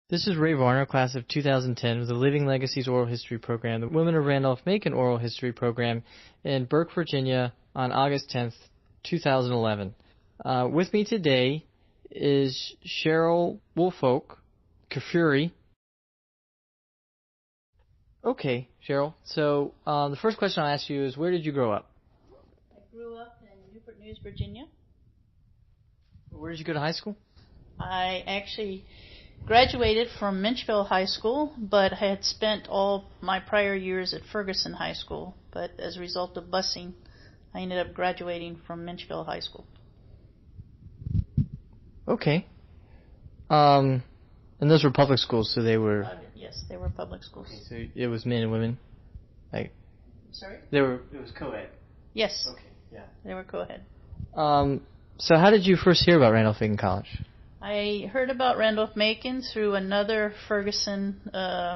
This is Ray Varner, class of 2010, with the Living Legacies Oral History Program, the Women of Randolph-Macon Oral History Program in Burke, Virginia, on August 10th, 2011. With me today is Cheryl Woolfolk, Kfuri. Okay, Cheryl. So the first question I'll ask you is, where did you grow up? I grew up in Newport News, Virginia. Where did you go to high school? I actually graduated from Minchville High School, but had spent all my prior years at Ferguson High School. But as a result of busing, I ended up graduating from Minchville High School. Okay. And those were public schools, so they were... Yes, they were public schools. Okay, so it was men and women? Sorry? It was co-ed? Yes. Okay, yeah. They were co-ed. So how did you first hear about Randolph-Macon College? I heard about Randolph-Macon through another Ferguson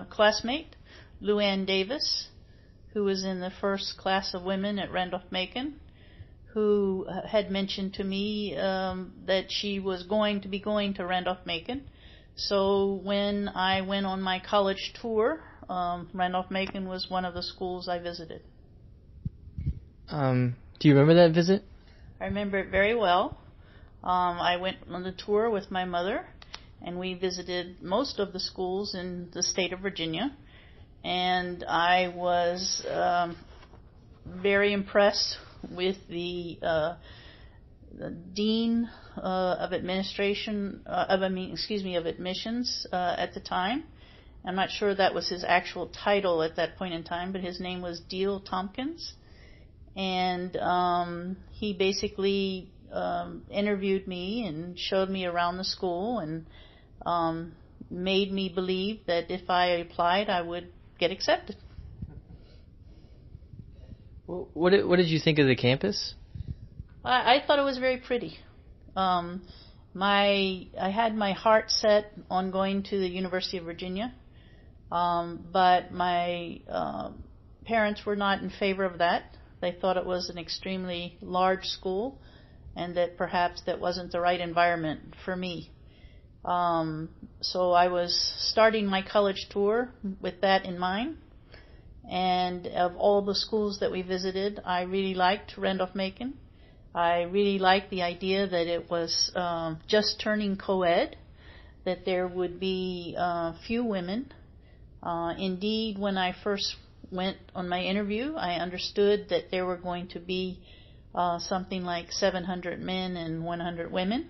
classmate, Lou Ann Davis, who was in the first class of women at Randolph-Macon, who had mentioned to me that she was going to be going to Randolph-Macon. So when I went on my college tour, Randolph-Macon was one of the schools I visited. Do you remember that visit? I remember it very well. I went on the tour with my mother, and we visited most of the schools in the state of Virginia. And I was very impressed with the dean of admissions at the time. I'm not sure that was his actual title at that point in time, but his name was Deal Tompkins. And he basically interviewed me and showed me around the school and made me believe that if I applied, I would get accepted. Well, what did you think of the campus? I thought it was very pretty. I had my heart set on going to the University of Virginia, but my parents were not in favor of that. They thought it was an extremely large school, and that perhaps that wasn't the right environment for me. So I was starting my college tour with that in mind. And of all the schools that we visited, I really liked Randolph-Macon. I really liked the idea that it was just turning co-ed, that there would be few women. Indeed, when I first went on my interview, I understood that there were going to be something like 700 men and 100 women,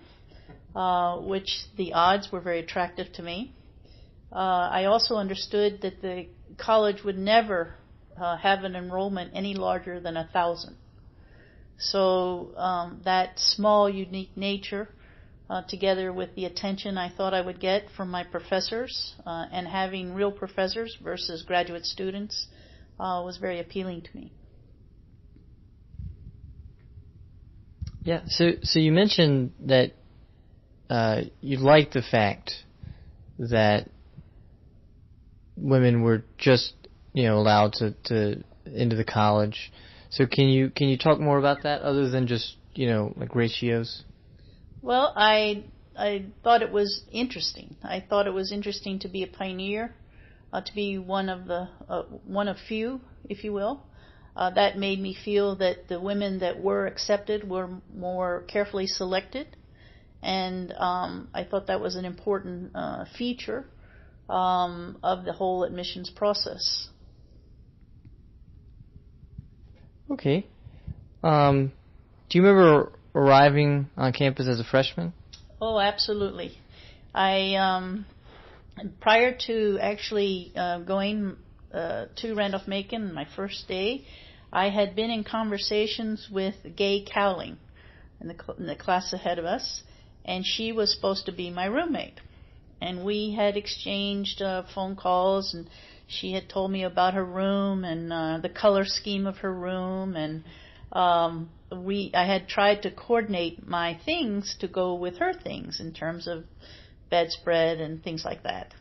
which the odds were very attractive to me. I also understood that the college would never have an enrollment any larger than 1,000. So that small, unique nature, together with the attention I thought I would get from my professors, and having real professors versus graduate students, was very appealing to me. Yeah, so you mentioned that you liked the fact that women were just allowed to into the college. So can you talk more about that, other than just like ratios? Well, I thought it was interesting. I thought it was interesting to be a pioneer, to be one of few, if you will. That made me feel that the women that were accepted were more carefully selected, and I thought that was an important feature of the whole admissions process. Okay. Do you remember arriving on campus as a freshman? Oh, absolutely. I prior to actually going to Randolph-Macon my first day, I had been in conversations with Gay Cowling in the class ahead of us, and she was supposed to be my roommate. And we had exchanged phone calls, and she had told me about her room and the color scheme of her room, and I had tried to coordinate my things to go with her things in terms of bedspread and things like that.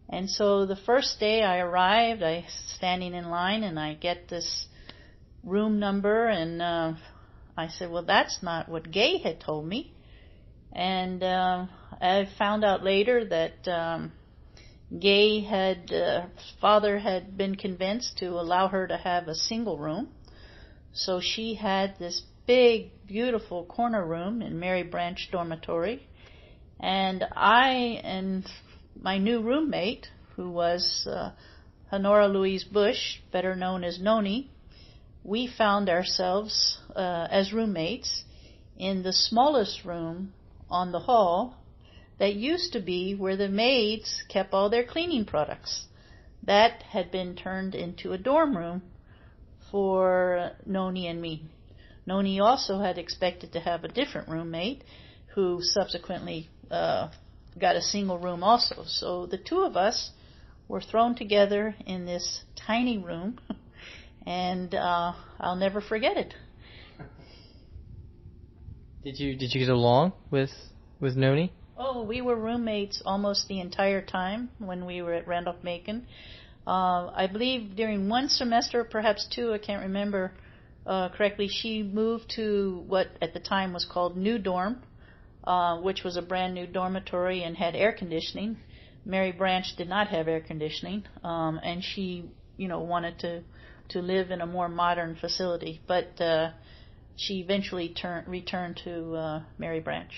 And so the first day I arrived, I standing in line, and I get this room number, and I said, well, that's not what Gay had told me. And I found out later that father had been convinced to allow her to have a single room. So she had this big, beautiful corner room in Mary Branch dormitory. And I and my new roommate, who was Honora Louise Bush, better known as Noni, we found ourselves as roommates in the smallest room on the hall that used to be where the maids kept all their cleaning products. That had been turned into a dorm room for Noni and me. Noni also had expected to have a different roommate who subsequently got a single room also. So the two of us were thrown together in this tiny room, and I'll never forget it. Did you get along with Noni? Oh, we were roommates almost the entire time when we were at Randolph-Macon. I believe during one semester, perhaps two, I can't remember correctly, she moved to what at the time was called New Dorm, which was a brand new dormitory and had air conditioning. Mary Branch did not have air conditioning, and she, wanted to live in a more modern facility. But she eventually returned to Mary Branch.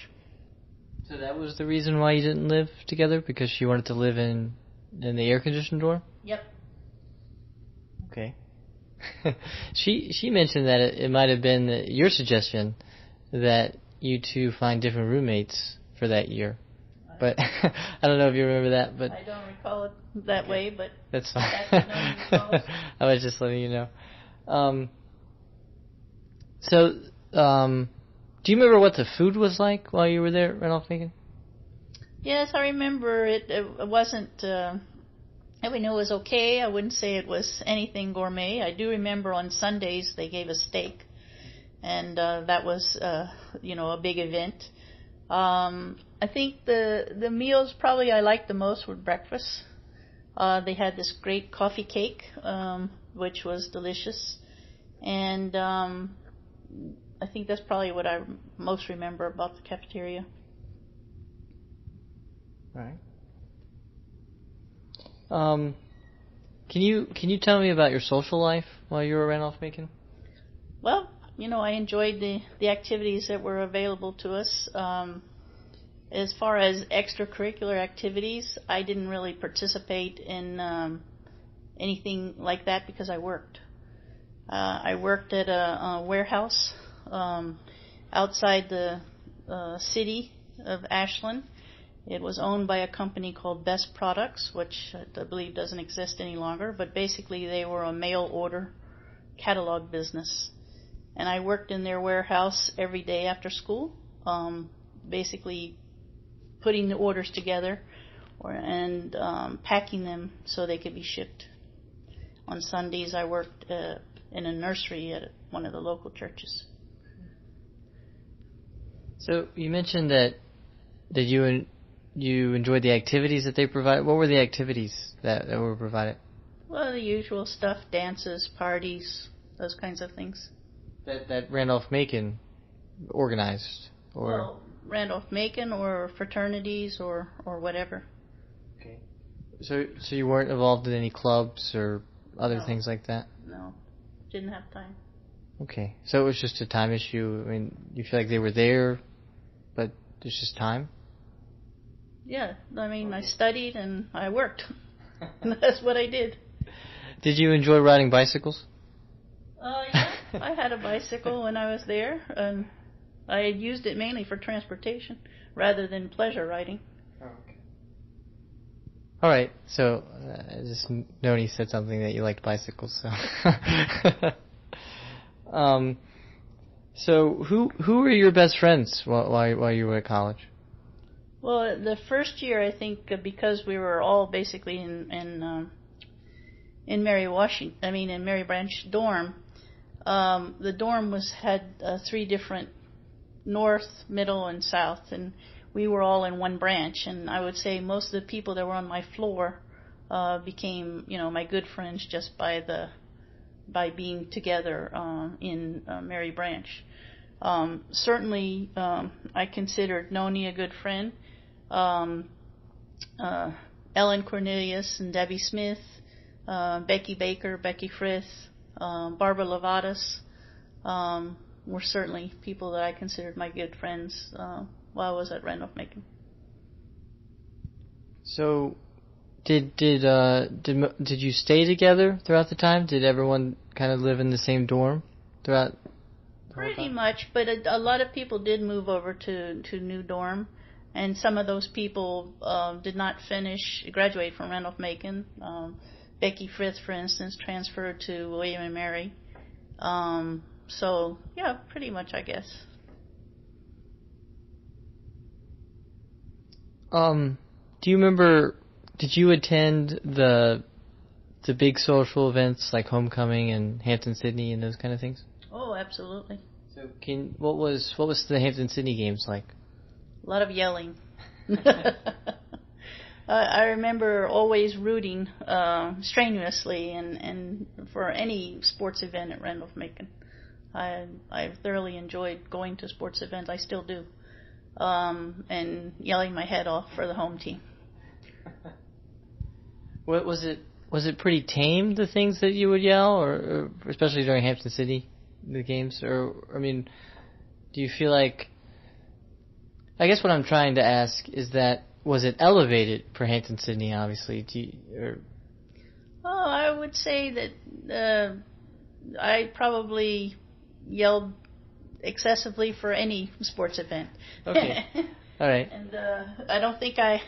So that was the reason why you didn't live together, because she wanted to live in the air-conditioned dorm? Yep. Okay. She mentioned that it might have been your suggestion that you two find different roommates for that year. But I don't know if you remember that. But I don't recall it that way, but that's fine. That's what Noni recalls. I was just letting you know. Do you remember what the food was like while you were there at Randolph-Macon? Yes, I remember it. It wasn't. We knew it was okay. I wouldn't say it was anything gourmet. I do remember on Sundays they gave us steak, and that was, a big event. I think the meals probably I liked the most were breakfast. They had this great coffee cake, which was delicious, and I think that's probably what I most remember about the cafeteria. All right. Can you tell me about your social life while you were at Randolph-Macon? Well, I enjoyed the activities that were available to us. As far as extracurricular activities, I didn't really participate in anything like that because I worked. I worked at a warehouse outside the city of Ashland. It was owned by a company called Best Products, which I believe doesn't exist any longer, but basically they were a mail order catalog business. And I worked in their warehouse every day after school, basically putting the orders together and packing them so they could be shipped. On Sundays I worked in a nursery at one of the local churches. So you mentioned that you enjoyed the activities that they provided. What were the activities that were provided? Well, the usual stuff, dances, parties, those kinds of things. That Randolph-Macon organized? Or Well, Randolph-Macon or fraternities or whatever. Okay. So you weren't involved in any clubs or other things like that? No, didn't have time. Okay. So it was just a time issue. I mean, you feel like they were there, but it's just time? Yeah, I mean, I studied and I worked. That's what I did. Did you enjoy riding bicycles? Yeah, I had a bicycle when I was there, and I had used it mainly for transportation rather than pleasure riding. Oh, okay. All right. So, just Noni said something that you liked bicycles. So, so who were your best friends while you were at college? Well, the first year, I think, because we were all basically in Mary Branch dorm. The dorm had 3 different north, middle, and south, and we were all in one branch. And I would say most of the people that were on my floor became, my good friends just by being together in Mary Branch. Certainly, I considered Noni a good friend. Ellen Cornelius and Debbie Smith, Becky Baker, Becky Frith, Barbara Lovatis were certainly people that I considered my good friends while I was at Randolph-Macon. So, did you stay together throughout the time? Did everyone kind of live in the same dorm throughout? Pretty much, but a lot of people did move over to new dorm, and some of those people did not graduate from Randolph-Macon. Becky Frith, for instance, transferred to William and Mary. So, yeah, pretty much, I guess. Do you remember, did you attend the big social events like Homecoming and Hampton-Sydney and those kind of things? Oh, absolutely. So what was the Hampton-Sydney games like? A lot of yelling. I remember always rooting strenuously and for any sports event at Randolph-Macon. I thoroughly enjoyed going to sports events. I still do. And yelling my head off for the home team. What was it? Was it pretty tame, the things that you would yell, or especially during Hampton-Sydney, the games? Or, I mean, do you feel like... I guess what I'm trying to ask is that, was it elevated for Hampton-Sydney, obviously? I would say that I probably yelled excessively for any sports event. Okay. All right. And I don't think I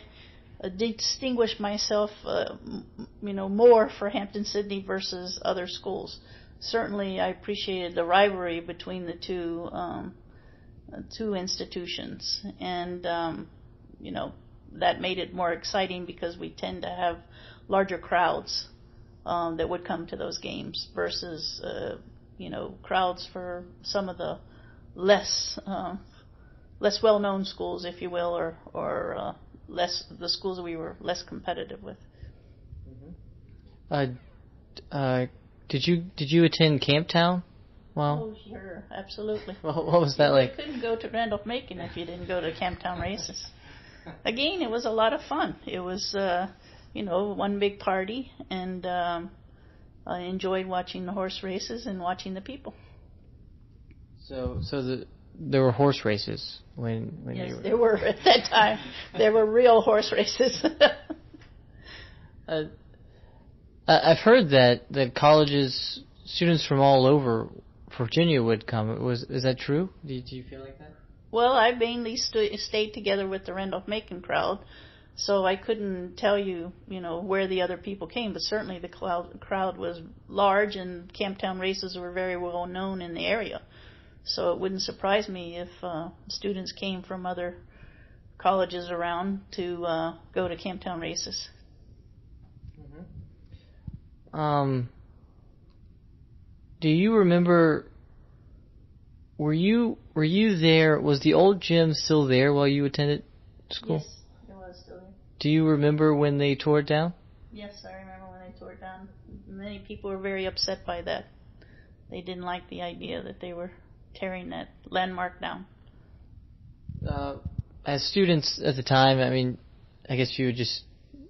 distinguished myself, more for Hampton-Sydney versus other schools. Certainly, I appreciated the rivalry between the two institutions, and that made it more exciting because we tend to have larger crowds that would come to those games versus crowds for some of the less well-known schools, if you will, or the schools that we were less competitive with. Did you attend Camptown? Oh, sure, absolutely. What was that like? You couldn't go to Randolph-Macon if you didn't go to Camptown races. Again, it was a lot of fun. It was, one big party, and I enjoyed watching the horse races and watching the people. So there were horse races when yes, you were... there were at that time. There were real horse races. I've heard that colleges, students from all over Virginia would come. Is that true? Do you feel like that? Well, I mainly stayed together with the Randolph-Macon crowd, so I couldn't tell you, where the other people came, but certainly the crowd was large, and Camptown races were very well known in the area. So it wouldn't surprise me if students came from other colleges around to go to Camptown races. Do you remember? Were you there? Was the old gym still there while you attended school? Yes, it was still there. Do you remember when they tore it down? Yes, I remember when they tore it down. Many people were very upset by that. They didn't like the idea that they were tearing that landmark down. As students at the time, I guess you would just,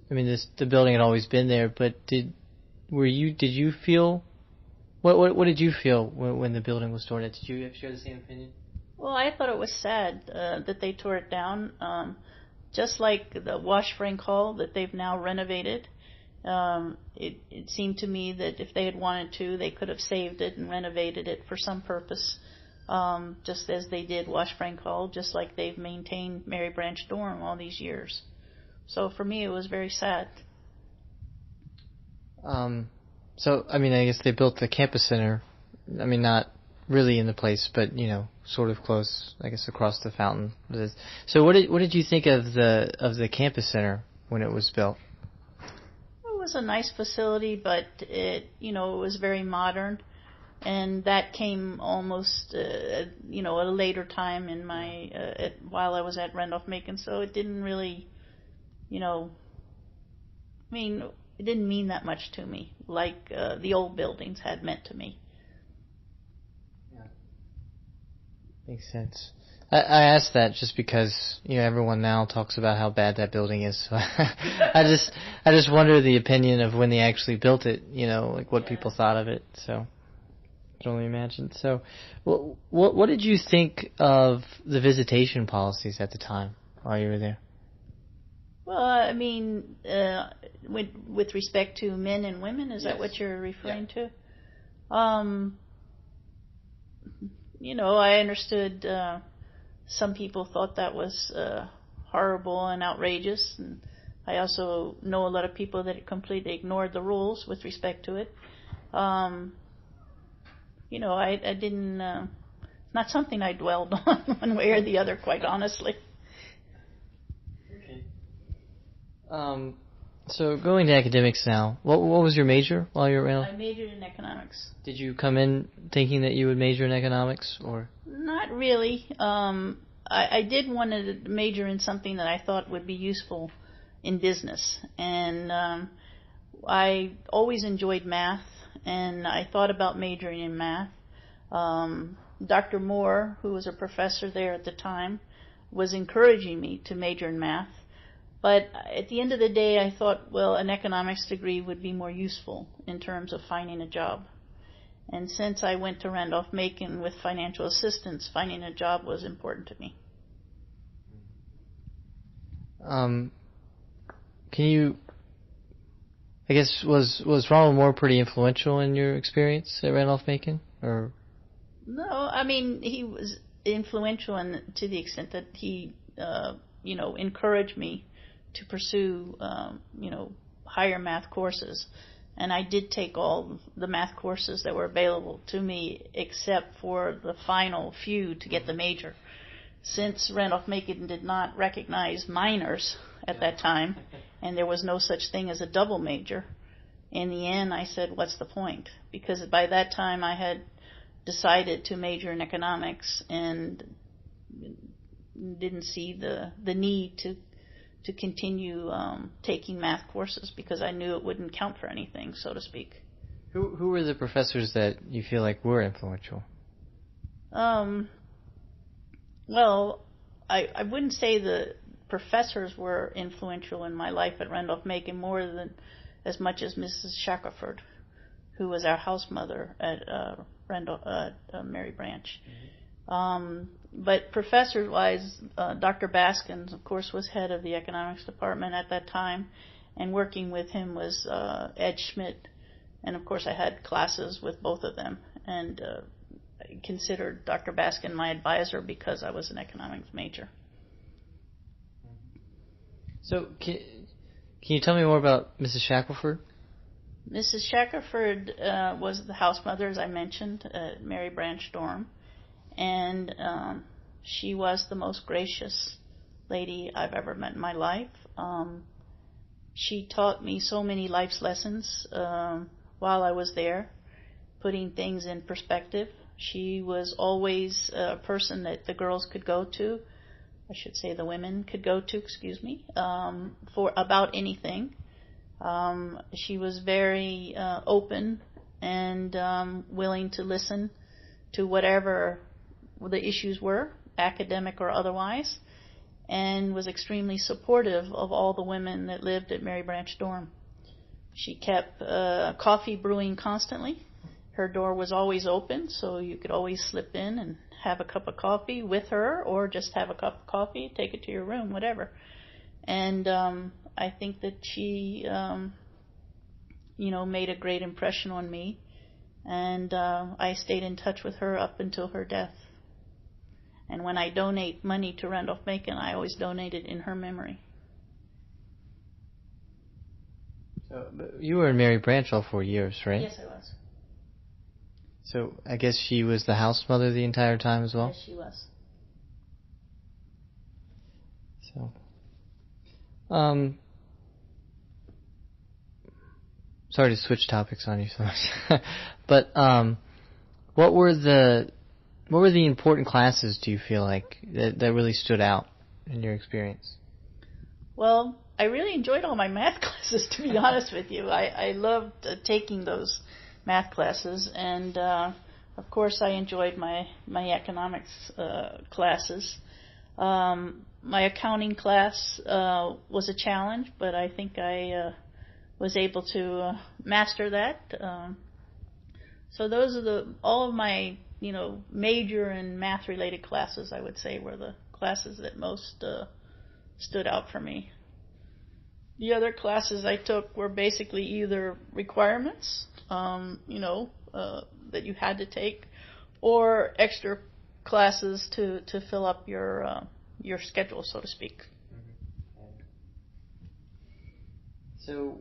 the building had always been there, but did you feel, what did you feel when the building was torn down? Did you share the same opinion? Well, I thought it was sad that they tore it down, just like the Wash Frank Hall that they've now renovated. It seemed to me that if they had wanted to, they could have saved it and renovated it for some purpose, just as they did Wash Frank Hall, just like they've maintained Mary Branch Dorm all these years. So for me, it was very sad. So, I guess they built the campus center, not really in the place, but, sort of close, I guess, across the fountain. So what did you think of the campus center when it was built? It was a nice facility, but it was very modern, and that came almost, a later time in my, while I was at Randolph-Macon, so it didn't really, it didn't mean that much to me, like the old buildings had meant to me. Yeah. Makes sense. I asked that just because everyone now talks about how bad that building is. So I just wonder the opinion of when they actually built it. Like what people thought of it. So I can only imagine. So, what did you think of the visitation policies at the time while you were there? Well, I mean, with respect to men and women, is that what you're referring to? I understood. Some people thought that was horrible and outrageous, and I also know a lot of people that completely ignored the rules with respect to it. I didn't. Not something I dwelled on one way or the other, quite honestly. Okay. So going to academics now, what was your major while you were around? I majored in economics. Did you come in thinking that you would major in economics, or? Not really. I did want to major in something that I thought would be useful in business, and I always enjoyed math, and I thought about majoring in math. Dr. Moore, who was a professor there at the time, was encouraging me to major in math. But at the end of the day, I thought, well, an economics degree would be more useful in terms of finding a job. And since I went to Randolph-Macon with financial assistance, finding a job was important to me. Was Ronald Moore pretty influential in your experience at Randolph-Macon, or? No, I mean, he was influential to the extent that he, encouraged me to pursue, higher math courses. And I did take all the math courses that were available to me, except for the final few to get the major. Since Randolph-Macon did not recognize minors at that time, and there was no such thing as a double major, in the end I said, what's the point? Because by that time I had decided to major in economics and didn't see the need to continue taking math courses, because I knew it wouldn't count for anything, so to speak. Who were the professors that you feel like were influential? Well, I wouldn't say the professors were influential in my life at Randolph-Macon as much as Mrs. Shackelford, who was our house mother at Mary Branch. Mm-hmm. But professor-wise, Dr. Baskins, of course, was head of the economics department at that time, and working with him was Ed Schmidt, and of course I had classes with both of them, and I considered Dr. Baskin my advisor because I was an economics major. So can you tell me more about Mrs. Shackelford? Mrs. Shackelford was the house mother, as I mentioned, at Mary Branch dorm. And she was the most gracious lady I've ever met in my life. She taught me so many life's lessons while I was there, putting things in perspective. She was always a person that the girls could go to, I should say the women could go to, for about anything. She was very open and willing to listen to whatever the issues were, academic or otherwise, and was extremely supportive of all the women that lived at Mary Branch dorm. She kept coffee brewing constantly. Her door was always open, so you could always slip in and have a cup of coffee with her, or just have a cup of coffee, take it to your room, whatever. And I think that she, made a great impression on me, and I stayed in touch with her up until her death. And when I donate money to Randolph-Macon, I always donate it in her memory. So you were in Mary Branch all 4 years, right? Yes, I was. So I guess she was the house mother the entire time as well? Yes, she was. So, sorry to switch topics on you so much, but what were the important classes, do you feel like, that really stood out in your experience? Well, I really enjoyed all my math classes, to be honest with you. I loved taking those math classes, and Of course, I enjoyed my economics classes. My accounting class was a challenge, but I think I was able to master that. So those are all of my major and math related classes, I would say, were the classes that most stood out for me. The other classes I took were basically either requirements, that you had to take, or extra classes to fill up your schedule, so to speak. So,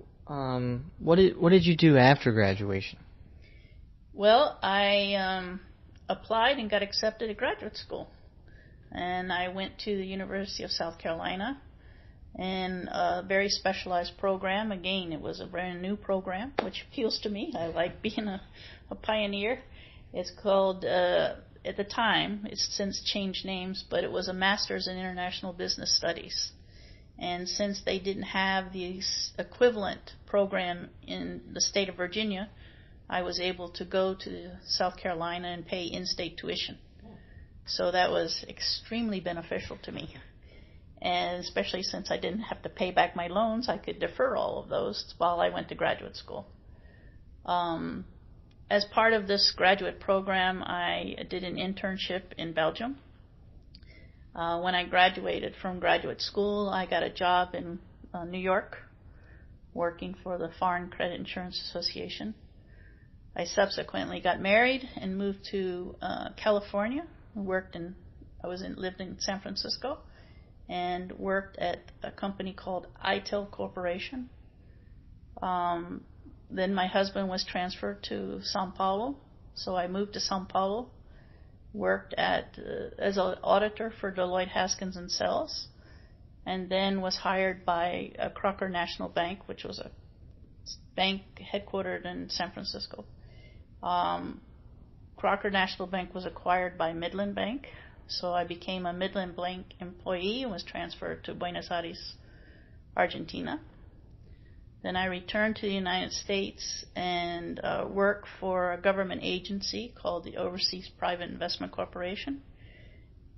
what did you do after graduation? Well, I applied and got accepted at graduate school, and I went to the University of South Carolina in a very specialized program. Again, it was a brand new program, which appeals to me. I like being a pioneer. It's called, at the time, it's since changed names, but it was a Master's in International Business Studies. And since they didn't have the equivalent program in the state of Virginia, I was able to go to South Carolina and pay in-state tuition. So that was extremely beneficial to me. And especially since I didn't have to pay back my loans, I could defer all of those while I went to graduate school. As part of this graduate program, I did an internship in Belgium. When I graduated from graduate school, I got a job in New York, working for the Foreign Credit Insurance Association. I subsequently got married and moved to California. Lived in San Francisco, and worked at a company called ITEL Corporation. Then my husband was transferred to Sao Paulo, so I moved to Sao Paulo, worked as an auditor for Deloitte Haskins and Sells, and then was hired by Crocker National Bank, which was a bank headquartered in San Francisco. Crocker National Bank was acquired by Midland Bank, so I became a Midland Bank employee and was transferred to Buenos Aires, Argentina. Then I returned to the United States and worked for a government agency called the Overseas Private Investment Corporation,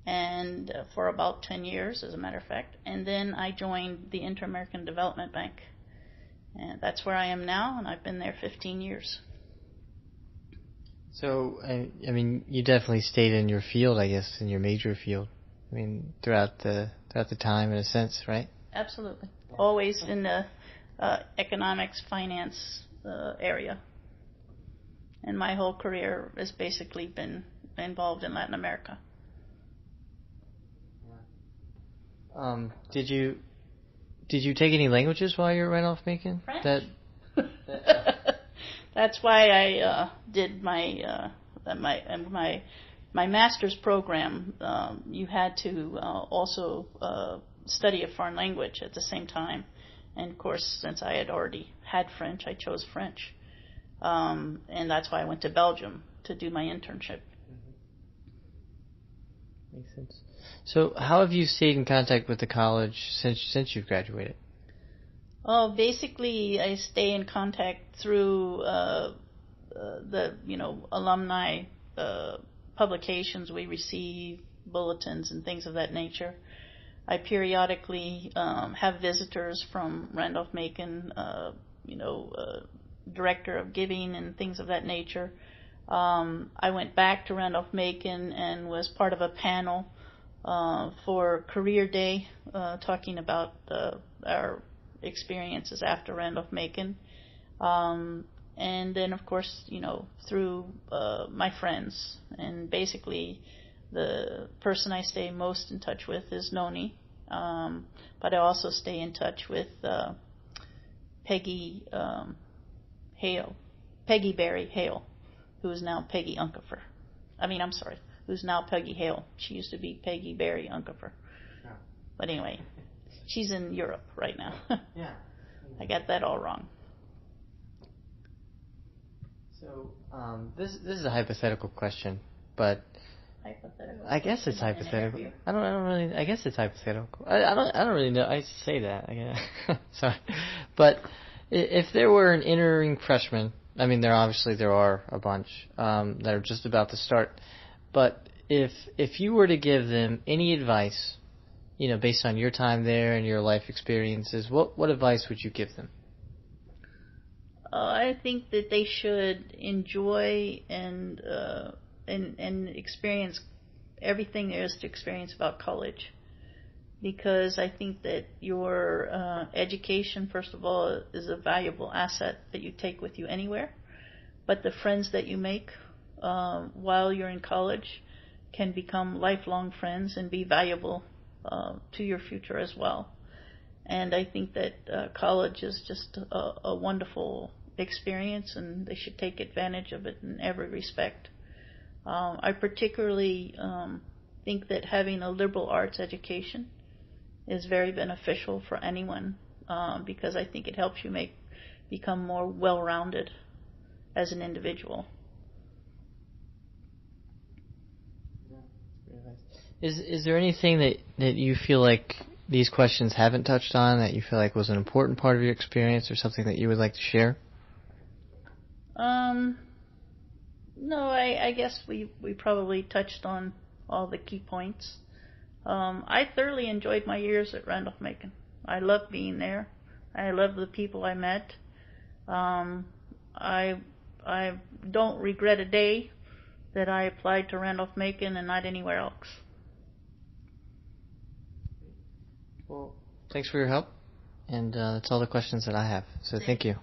and for about 10 years, as a matter of fact. And then I joined the Inter-American Development Bank, and that's where I am now, and I've been there 15 years. So, I mean, you definitely stayed in your field, I guess, in your major field. I mean, throughout the time, in a sense, right? Absolutely. Always in the economics, finance area. And my whole career has basically been involved in Latin America. Did you take any languages while you were at Randolph-Macon? French. That's why I did my master's program. You had to also study a foreign language at the same time. And of course, since I had already had French, I chose French. And that's why I went to Belgium to do my internship. Makes sense. So how have you stayed in contact with the college since you've graduated? Oh, basically, I stay in contact through the alumni publications we receive, bulletins and things of that nature. I periodically have visitors from Randolph-Macon, director of giving and things of that nature. I went back to Randolph-Macon and was part of a panel for Career Day, talking about our experiences after Randolph-Macon. And then, of course, through my friends. And basically, the person I stay most in touch with is Noni. But I also stay in touch with Peggy Berry Hale, who is now Peggy Unkefer. Who's now Peggy Hale. She used to be Peggy Berry Unkefer. Yeah. But anyway, she's in Europe right now. Yeah. I got that all wrong. So, this is a hypothetical question, but I guess it's hypothetical. I guess it's hypothetical. I don't really know. I say that. Sorry, but if there were an entering freshman I mean, there are a bunch that are just about to start. But if you were to give them any advice, based on your time there and your life experiences, what advice would you give them? I think that they should enjoy and experience everything there is to experience about college, because I think that your education, first of all, is a valuable asset that you take with you anywhere. But the friends that you make while you're in college can become lifelong friends and be valuable to your future as well. And I think that college is just a wonderful experience, and they should take advantage of it in every respect. I particularly think that having a liberal arts education is very beneficial for anyone, because I think it helps you become more well-rounded as an individual. Is there anything that you feel like these questions haven't touched on that you feel like was an important part of your experience, or something that you would like to share? No, I guess we probably touched on all the key points. I thoroughly enjoyed my years at Randolph-Macon. I loved being there. I loved the people I met. I don't regret a day that I applied to Randolph-Macon and not anywhere else. Well, thanks for your help, and that's all the questions that I have. So thank you.